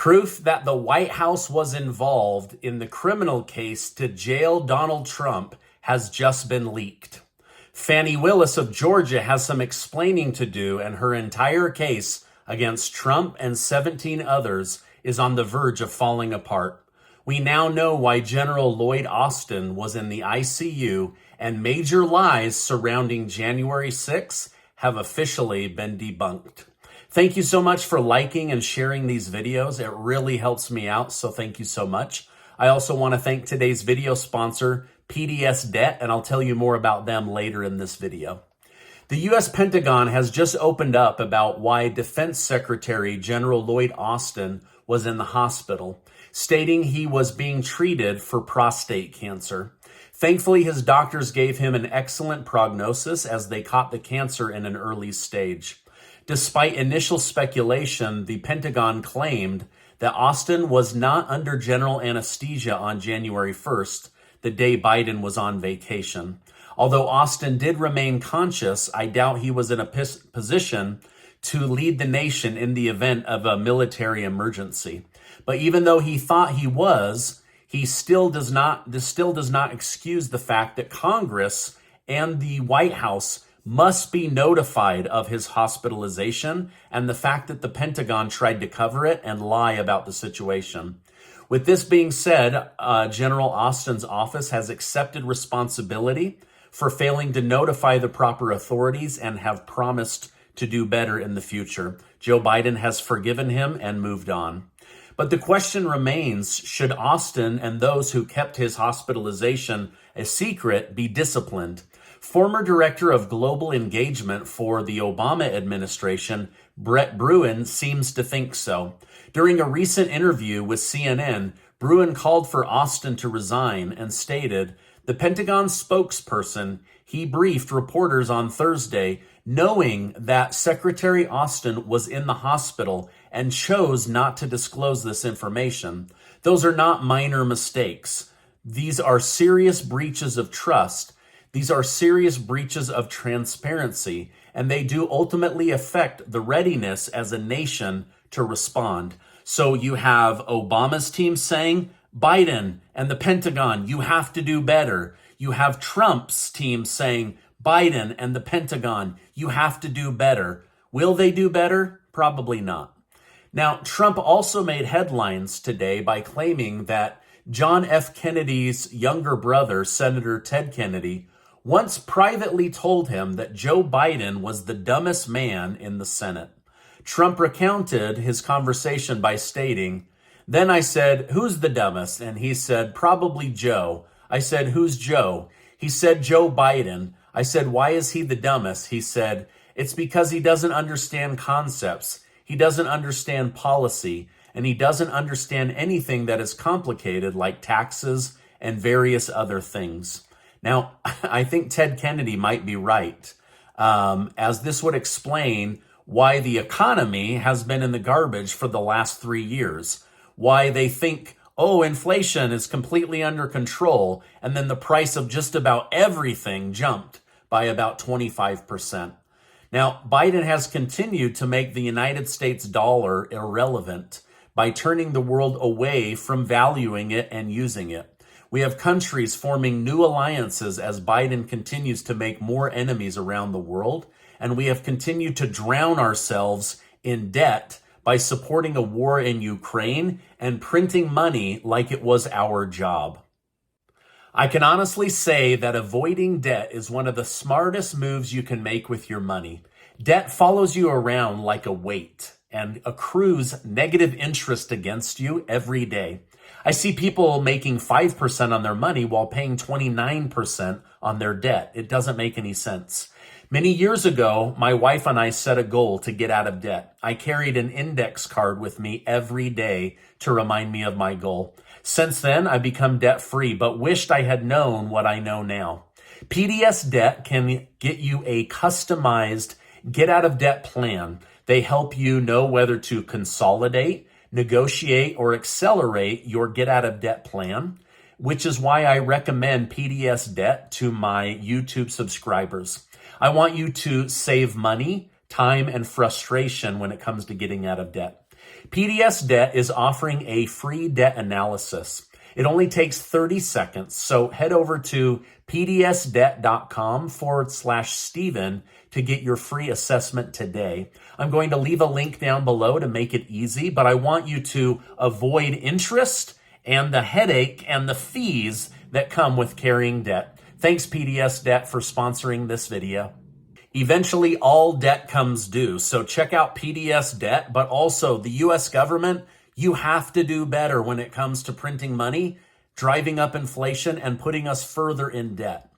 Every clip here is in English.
Proof that the White House was involved in the criminal case to jail Donald Trump has just been leaked. Fani Willis of Georgia has some explaining to do, and her entire case against Trump and 17 others is on the verge of falling apart. We now know why General Lloyd Austin was in the ICU, and major lies surrounding January 6th have officially been debunked. Thank you so much for liking and sharing these videos. It really helps me out, so thank you so much. I also want to thank today's video sponsor, PDS Debt, and I'll tell you more about them later in this video. The U.S. Pentagon has just opened up about why Defense Secretary General Lloyd Austin was in the hospital, stating he was being treated for prostate cancer. Thankfully, his doctors gave him an excellent prognosis as they caught the cancer in an early stage. Despite initial speculation, the Pentagon claimed that Austin was not under general anesthesia on January 1st, the day Biden was on vacation. Although Austin did remain conscious, I doubt he was in a position to lead the nation in the event of a military emergency. But even though he thought he was, this still does not excuse the fact that Congress and the White House must be notified of his hospitalization and the fact that the Pentagon tried to cover it and lie about the situation. With this being said, General Austin's office has accepted responsibility for failing to notify the proper authorities and have promised to do better in the future. Joe Biden has forgiven him and moved on. But the question remains, should Austin and those who kept his hospitalization a secret be disciplined? Former Director of Global Engagement for the Obama administration, Brett Bruen, seems to think so. During a recent interview with CNN, Bruen called for Austin to resign and stated, "The Pentagon spokesperson, he briefed reporters on Thursday, knowing that Secretary Austin was in the hospital and chose not to disclose this information. Those are not minor mistakes. These are serious breaches of trust. These are serious breaches of transparency, and they do ultimately affect the readiness as a nation to respond." So you have Obama's team saying, Biden and the Pentagon, you have to do better. You have Trump's team saying, Biden and the Pentagon, you have to do better. Will they do better? Probably not. Now, Trump also made headlines today by claiming that John F. Kennedy's younger brother, Senator Ted Kennedy, once privately told him that Joe Biden was the dumbest man in the Senate. Trump recounted his conversation by stating, "Then I said, 'Who's the dumbest?' And he said, 'Probably Joe.' I said, 'Who's Joe?' He said, 'Joe Biden.' I said, 'Why is he the dumbest?' He said, 'It's because he doesn't understand concepts. He doesn't understand policy, and he doesn't understand anything that is complicated like taxes and various other things.'" Now, I think Ted Kennedy might be right, as this would explain why the economy has been in the garbage for the last 3 years, why they think, inflation is completely under control, and then the price of just about everything jumped by about 25%. Now, Biden has continued to make the United States dollar irrelevant by turning the world away from valuing it and using it. We have countries forming new alliances as Biden continues to make more enemies around the world, and we have continued to drown ourselves in debt by supporting a war in Ukraine and printing money like it was our job. I can honestly say that avoiding debt is one of the smartest moves you can make with your money. Debt follows you around like a weight and accrues negative interest against you every day. I see people making 5% on their money while paying 29% on their debt. It doesn't make any sense. Many years ago, my wife and I set a goal to get out of debt. I carried an index card with me every day to remind me of my goal. Since then, I've become debt-free, but wished I had known what I know now. PDS Debt can get you a customized get-out-of-debt plan. They help you know whether to consolidate, negotiate, or accelerate your get-out-of-debt plan, which is why I recommend PDS Debt to my YouTube subscribers. I want you to save money, time, and frustration when it comes to getting out of debt. PDS Debt is offering a free debt analysis. It only takes 30 seconds, so head over to pdsdebt.com/Stephen to get your free assessment today. I'm going to leave a link down below to make it easy, but I want you to avoid interest and the headache and the fees that come with carrying debt. Thanks, PDS Debt, for sponsoring this video. Eventually, all debt comes due, so check out PDS Debt, but also the U.S. government. You have to do better when it comes to printing money, driving up inflation, and putting us further in debt.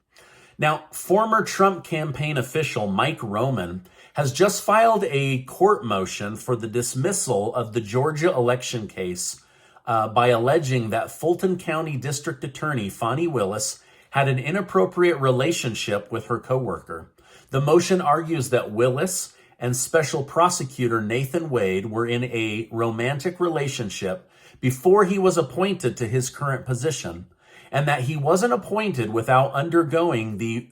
Now, former Trump campaign official Mike Roman has just filed a court motion for the dismissal of the Georgia election case by alleging that Fulton County District Attorney Fani Willis had an inappropriate relationship with her coworker. The motion argues that Willis and Special Prosecutor Nathan Wade were in a romantic relationship before he was appointed to his current position, and that he wasn't appointed without undergoing the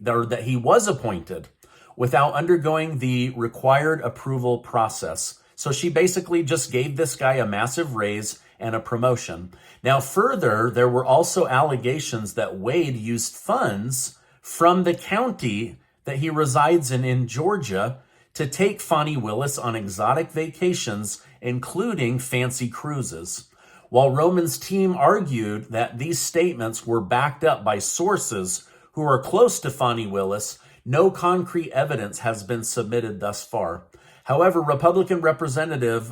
required approval process. So she basically just gave this guy a massive raise and a promotion. Now, further, there were also allegations that Wade used funds from the county that he resides in Georgia to take Fonnie Willis on exotic vacations, including fancy cruises. While Roman's team argued that these statements were backed up by sources who are close to Fonnie Willis, no concrete evidence has been submitted thus far. However, Republican Representative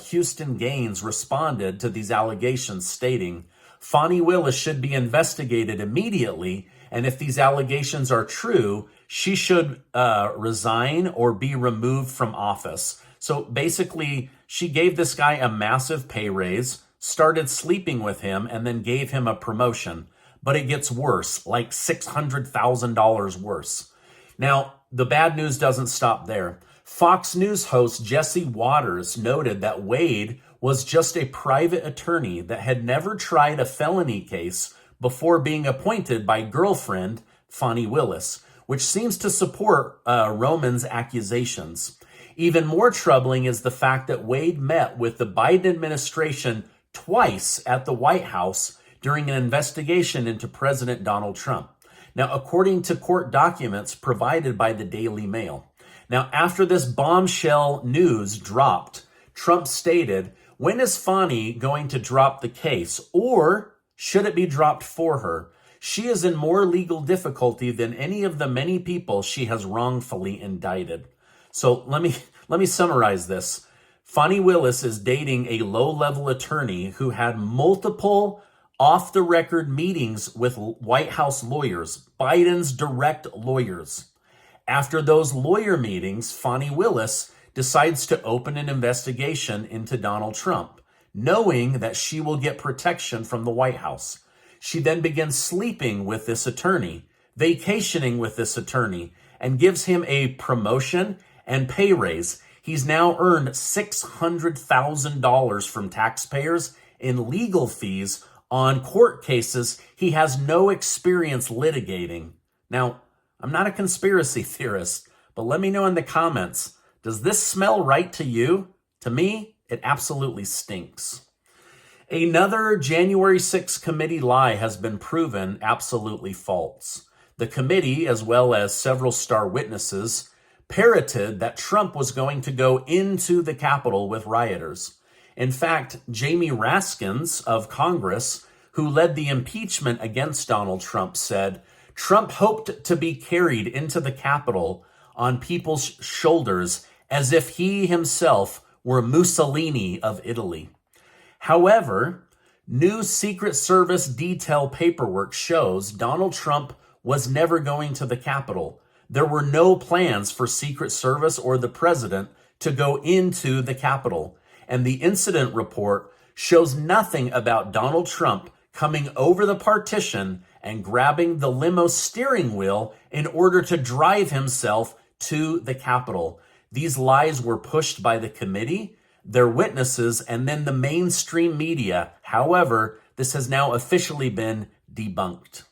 Houston Gaines responded to these allegations, stating, Fonnie Willis should be investigated immediately, and if these allegations are true, she should resign or be removed from office. So basically, she gave this guy a massive pay raise, started sleeping with him, and then gave him a promotion. But it gets worse, like $600,000 worse. Now, the bad news doesn't stop there. Fox News host Jesse Waters noted that Wade was just a private attorney that had never tried a felony case before being appointed by girlfriend Fani Willis, which seems to support Roman's accusations. Even more troubling is the fact that Wade met with the Biden administration twice at the White House during an investigation into President Donald Trump. Now, according to court documents provided by the Daily Mail. Now, after this bombshell news dropped, Trump stated, when is Fani going to drop the case, or should it be dropped for her? She is in more legal difficulty than any of the many people she has wrongfully indicted. So let me summarize this. Fani Willis is dating a low-level attorney who had multiple off-the-record meetings with White House lawyers, Biden's direct lawyers. After those lawyer meetings, Fani Willis decides to open an investigation into Donald Trump, knowing that she will get protection from the White House. She then begins sleeping with this attorney, vacationing with this attorney, and gives him a promotion and pay raise. He's now earned $600,000 from taxpayers in legal fees on court cases he has no experience litigating. Now, I'm not a conspiracy theorist, but let me know in the comments, does this smell right to you? To me, it absolutely stinks. Another January 6th committee lie has been proven absolutely false. The committee, as well as several star witnesses, parroted that Trump was going to go into the Capitol with rioters. In fact, Jamie Raskins of Congress, who led the impeachment against Donald Trump, said Trump hoped to be carried into the Capitol on people's shoulders as if he himself were Mussolini of Italy. However, new Secret Service detail paperwork shows Donald Trump was never going to the Capitol. There were no plans for Secret Service or the president to go into the Capitol. And the incident report shows nothing about Donald Trump coming over the partition and grabbing the limo steering wheel in order to drive himself to the Capitol. These lies were pushed by the committee, their witnesses, and then the mainstream media. However, this has now officially been debunked.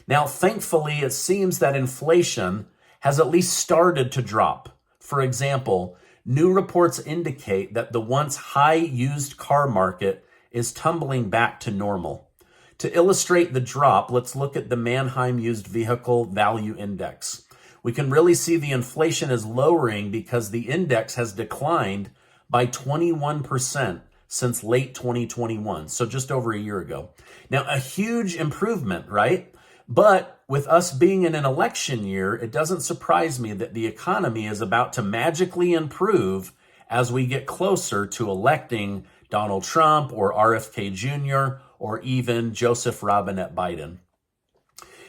Now, thankfully, it seems that inflation has at least started to drop. For example, New reports indicate that the once high used car market is tumbling back to normal. To illustrate the drop, let's look at the Manheim Used Vehicle Value Index. We can really see the inflation is lowering because the index has declined by 21% since late 2021, so just over a year ago. Now, a huge improvement, right? But with us being in an election year, it doesn't surprise me that the economy is about to magically improve as we get closer to electing Donald Trump or RFK Jr. or even Joseph Robinette Biden.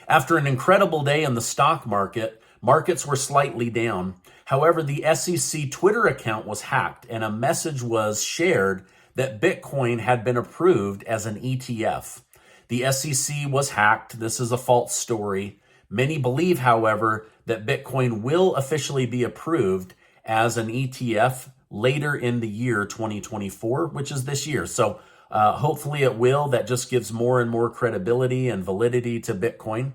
After an incredible day in the stock market, markets were slightly down. However, the SEC Twitter account was hacked and a message was shared that Bitcoin had been approved as an ETF. The SEC was hacked. This is a false story. Many believe, however, that Bitcoin will officially be approved as an ETF later in the year 2024, which is this year. So hopefully it will. That just gives more and more credibility and validity to Bitcoin.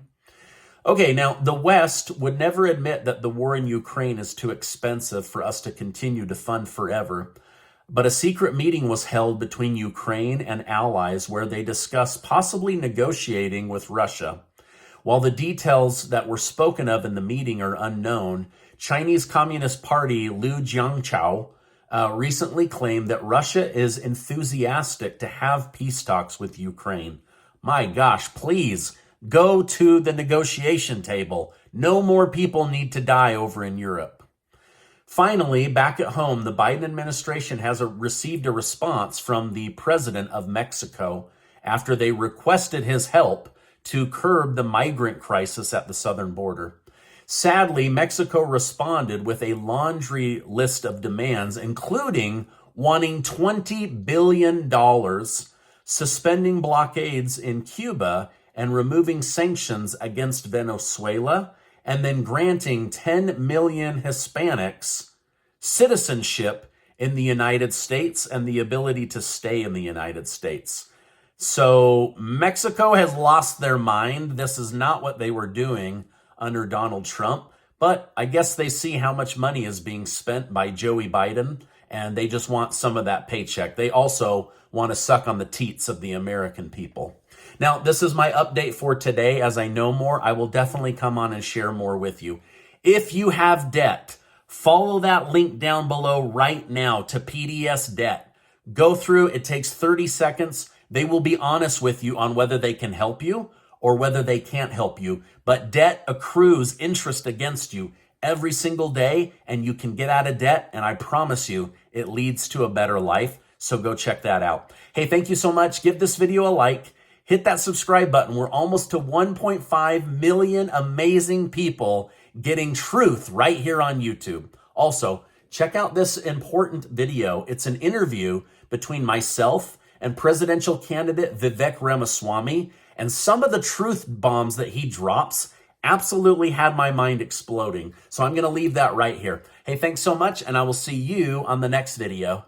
Okay, now the West would never admit that the war in Ukraine is too expensive for us to continue to fund forever. But a secret meeting was held between Ukraine and allies where they discussed possibly negotiating with Russia. While the details that were spoken of in the meeting are unknown, Chinese Communist Party Liu Jiangchao recently claimed that Russia is enthusiastic to have peace talks with Ukraine. My gosh, please go to the negotiation table. No more people need to die over in Europe. Finally, back at home, the Biden administration has received a response from the president of Mexico after they requested his help to curb the migrant crisis at the southern border. Sadly, Mexico responded with a laundry list of demands, including wanting $20 billion, suspending blockades in Cuba, and removing sanctions against Venezuela, and then granting 10 million Hispanics citizenship in the United States and the ability to stay in the United States. So Mexico has lost their mind. This is not what they were doing under Donald Trump, but I guess they see how much money is being spent by Joey Biden, and they just want some of that paycheck. They also want to suck on the teats of the American people. Now, this is my update for today. As I know more, I will definitely come on and share more with you. If you have debt, follow that link down below right now to PDS Debt. Go through, it takes 30 seconds. They will be honest with you on whether they can help you or whether they can't help you. But debt accrues interest against you every single day, and you can get out of debt, and I promise you, it leads to a better life. So go check that out. Hey, thank you so much. Give this video a like. Hit that subscribe button. We're almost to 1.5 million amazing people getting truth right here on YouTube. Also, check out this important video. It's an interview between myself and presidential candidate Vivek Ramaswamy, and some of the truth bombs that he drops absolutely had my mind exploding. So I'm going to leave that right here. Hey, thanks so much, and I will see you on the next video.